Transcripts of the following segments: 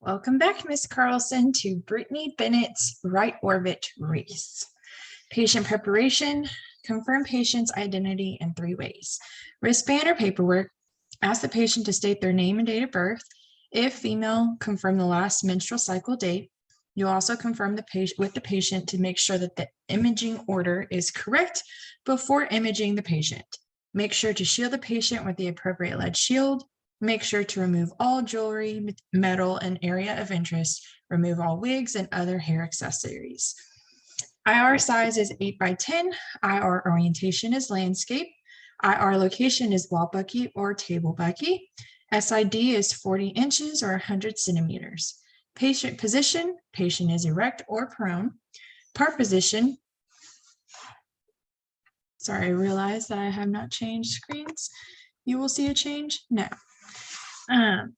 Welcome back, Ms. Carlson, to Brittany Bennett's Right Orbit Race. Patient preparation, confirm patient's identity in 3 ways. Wristband or paperwork, ask the patient to state their name and date of birth. If female, confirm the last menstrual cycle date. You'll also confirm with the patient to make sure that the imaging order is correct before imaging the patient. Make sure to shield the patient with the appropriate lead shield. Make sure to remove all jewelry, metal, and area of interest. Remove all wigs and other hair accessories. IR size is 8 by 10. IR orientation is landscape. IR location is wall bucky or table bucky. SID is 40 inches or 100 centimeters. Patient position, patient is erect or prone. Part position, sorry, I realize that I have not changed screens. You will see a change now.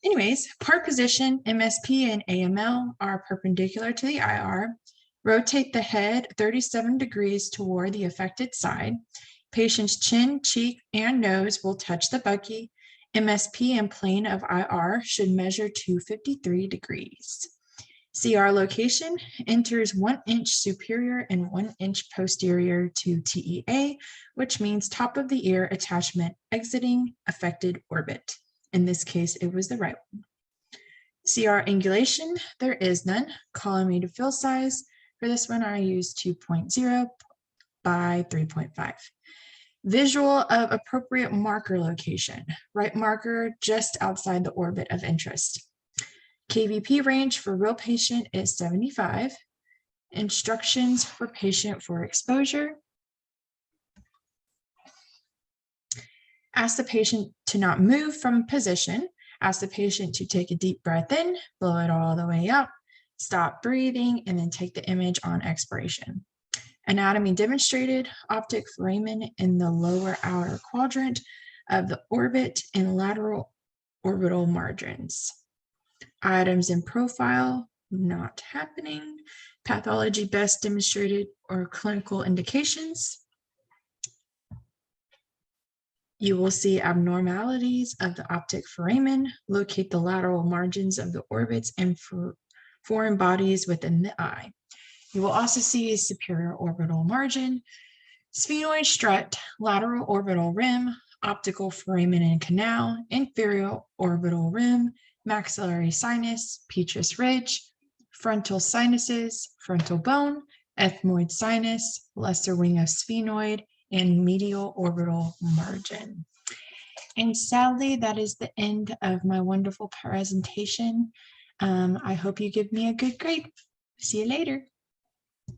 Anyways, part position, MSP and AML are perpendicular to the IR. Rotate the head 37 degrees toward the affected side. Patient's chin, cheek, and nose will touch the bucky. MSP and plane of IR should measure to 53 degrees. CR location enters 1 inch superior and 1 inch posterior to TEA, which means top of the ear attachment exiting affected orbit. In this case, it was the right one. CR angulation, there is none. Collimated fill size, for this one I used 2.0 by 3.5. Visual of appropriate marker location, right marker just outside the orbit of interest. KVP range for real patient is 75. Instructions for patient for exposure. Ask the patient to not move from position. Ask the patient to take a deep breath in, blow it all the way out, stop breathing, and then take the image on expiration. Anatomy demonstrated, optic foramen in the lower outer quadrant of the orbit and lateral orbital margins. Items in profile, not happening. Pathology best demonstrated or clinical indications. You will see abnormalities of the optic foramen, locate the lateral margins of the orbits and foreign bodies within the eye. You will also see a superior orbital margin, sphenoid strut, lateral orbital rim, optical foramen and canal, inferior orbital rim, maxillary sinus, petrous ridge, frontal sinuses, frontal bone, ethmoid sinus, lesser wing of sphenoid, and medial orbital margin. And sadly, that is the end of my wonderful presentation. I hope you give me a good grade. See you later.